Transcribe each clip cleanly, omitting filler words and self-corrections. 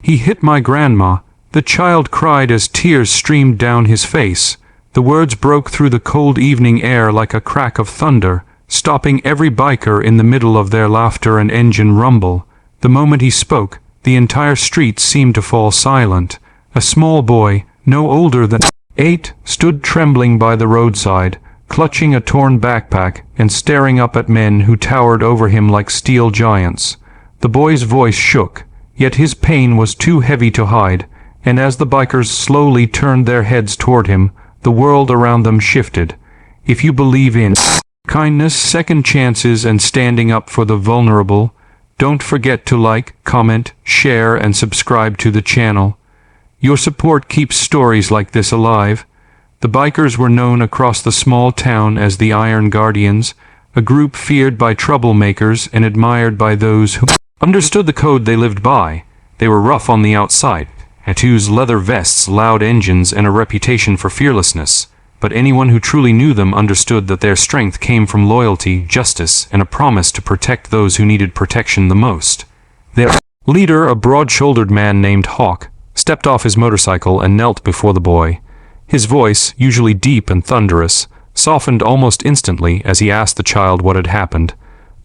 "He hit my grandma," the child cried as tears streamed down his face. The words broke through the cold evening air like a crack of thunder, stopping every biker in the middle of their laughter and engine rumble. The moment he spoke, the entire street seemed to fall silent. A small boy, no older than 8, stood trembling by the roadside, clutching a torn backpack and staring up at men who towered over him like steel giants. The boy's voice shook, yet his pain was too heavy to hide, and as the bikers slowly turned their heads toward him, the world around them shifted. If you believe in kindness, second chances, and standing up for the vulnerable, don't forget to like, comment, share, and subscribe to the channel. Your support keeps stories like this alive. The bikers were known across the small town as the Iron Guardians, a group feared by troublemakers and admired by those who understood the code they lived by. They were rough on the outside, tattoos, leather vests, loud engines, and a reputation for fearlessness. But anyone who truly knew them understood that their strength came from loyalty, justice, and a promise to protect those who needed protection the most. Their leader, a broad-shouldered man named Hawk, stepped off his motorcycle and knelt before the boy. His voice, usually deep and thunderous, softened almost instantly as he asked the child what had happened.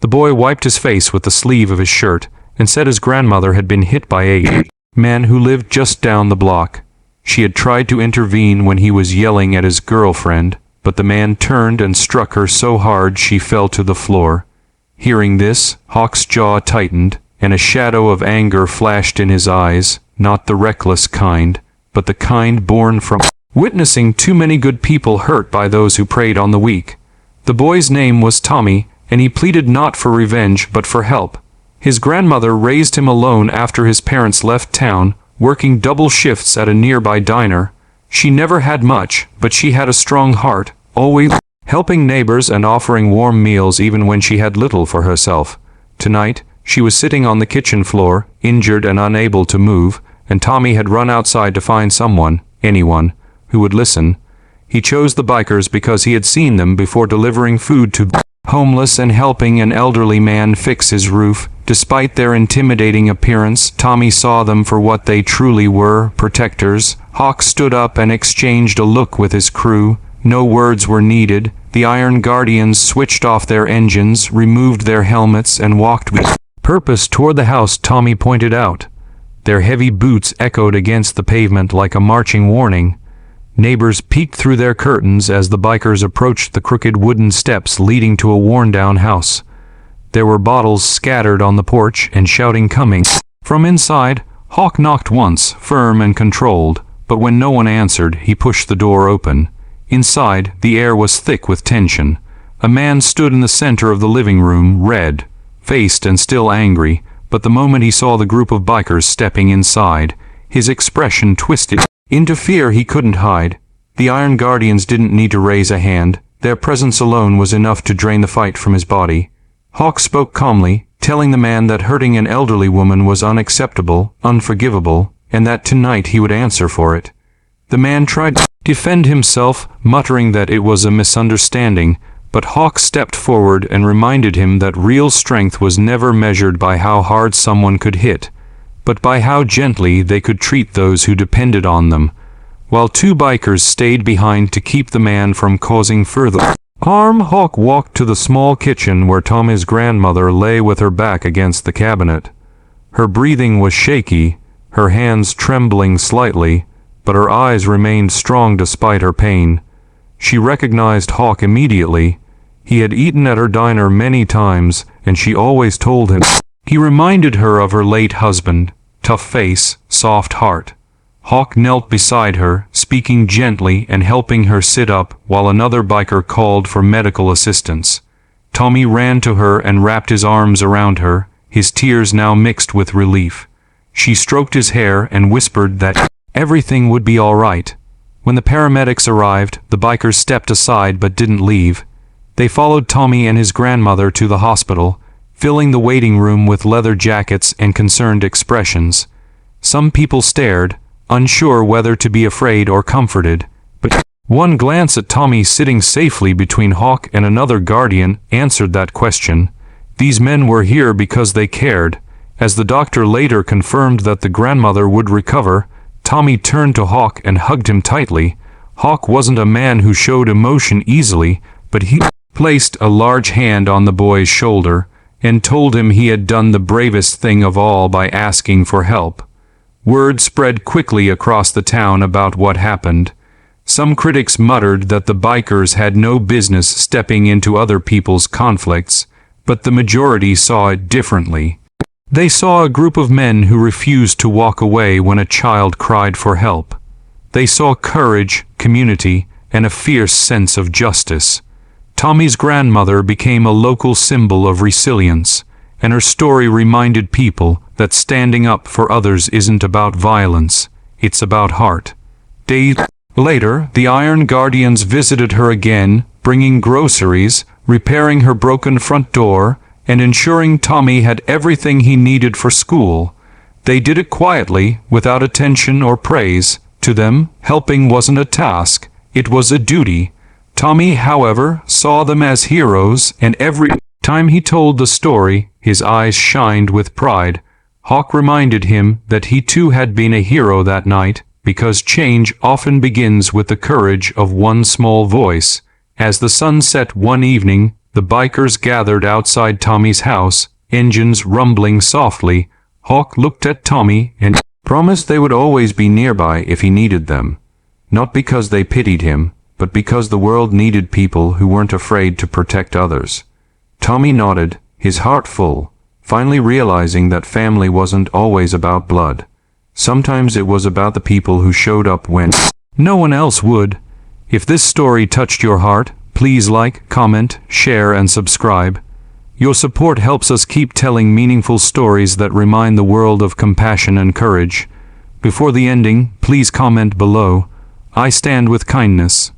The boy wiped his face with the sleeve of his shirt and said his grandmother had been hit by a man who lived just down the block. She had tried to intervene when he was yelling at his girlfriend, but the man turned and struck her so hard she fell to the floor. Hearing this, Hawk's jaw tightened, and a shadow of anger flashed in his eyes, not the reckless kind, but the kind born from witnessing too many good people hurt by those who preyed on the weak. The boy's name was Tommy, and he pleaded not for revenge but for help. His grandmother raised him alone after his parents left town, working double shifts at a nearby diner. She never had much, but she had a strong heart, always helping neighbors and offering warm meals even when she had little for herself. Tonight, she was sitting on the kitchen floor, injured and unable to move, and Tommy had run outside to find someone, anyone, who would listen. He chose the bikers because he had seen them before delivering food to homeless and helping an elderly man fix his roof. Despite their intimidating appearance, Tommy saw them for what they truly were, protectors. Hawk stood up and exchanged a look with his crew. No words were needed. The Iron Guardians switched off their engines, removed their helmets, and walked with purpose toward the house Tommy pointed out. Their heavy boots echoed against the pavement like a marching warning. Neighbors peeked through their curtains as the bikers approached the crooked wooden steps leading to a worn-down house. There were bottles scattered on the porch and shouting coming from inside. Hawk knocked once, firm and controlled, but when no one answered, he pushed the door open. Inside, the air was thick with tension. A man stood in the center of the living room, red-faced and still angry, but the moment he saw the group of bikers stepping inside, his expression twisted into fear he couldn't hide. The Iron Guardians didn't need to raise a hand. Their presence alone was enough to drain the fight from his body. Hawk spoke calmly, telling the man that hurting an elderly woman was unacceptable, unforgivable, and that tonight he would answer for it. The man tried to defend himself, muttering that it was a misunderstanding, but Hawk stepped forward and reminded him that real strength was never measured by how hard someone could hit, but by how gently they could treat those who depended on them, while two bikers stayed behind to keep the man from causing further harm. Hawk walked to the small kitchen where Tommy's grandmother lay with her back against the cabinet. Her breathing was shaky, her hands trembling slightly, but her eyes remained strong despite her pain. She recognized Hawk immediately. He had eaten at her diner many times, and she always told him. He reminded her of her late husband, tough face, soft heart. Hawk knelt beside her, speaking gently and helping her sit up while another biker called for medical assistance. Tommy ran to her and wrapped his arms around her, his tears now mixed with relief. She stroked his hair and whispered that everything would be all right. When the paramedics arrived, the bikers stepped aside but didn't leave. They followed Tommy and his grandmother to the hospital, filling the waiting room with leather jackets and concerned expressions. Some people stared, unsure whether to be afraid or comforted, but one glance at Tommy sitting safely between Hawk and another guardian answered that question. These men were here because they cared, As the doctor later confirmed that the grandmother would recover, Tommy turned to Hawk and hugged him tightly. Hawk wasn't a man who showed emotion easily, but he placed a large hand on the boy's shoulder and told him he had done the bravest thing of all by asking for help. Word spread quickly across the town about what happened. Some critics muttered that the bikers had no business stepping into other people's conflicts, but the majority saw it differently. They saw a group of men who refused to walk away when a child cried for help. They saw courage, community, and a fierce sense of justice. Tommy's grandmother became a local symbol of resilience, and her story reminded people that standing up for others isn't about violence, it's about heart. Days later, the Iron Guardians visited her again, bringing groceries, repairing her broken front door, and ensuring Tommy had everything he needed for school. They did it quietly, without attention or praise. To them, helping wasn't a task, it was a duty. Tommy, however, saw them as heroes, and every time he told the story, his eyes shined with pride. Hawk reminded him that he too had been a hero that night, because change often begins with the courage of one small voice. As the sun set one evening, the bikers gathered outside Tommy's house, engines rumbling softly. Hawk looked at Tommy and promised they would always be nearby if he needed them. Not because they pitied him, but because the world needed people who weren't afraid to protect others. Tommy nodded, his heart full, finally realizing that family wasn't always about blood. Sometimes it was about the people who showed up when no one else would. If this story touched your heart, please like, comment, share, and subscribe. Your support helps us keep telling meaningful stories that remind the world of compassion and courage. Before the ending, please comment below. I stand with kindness.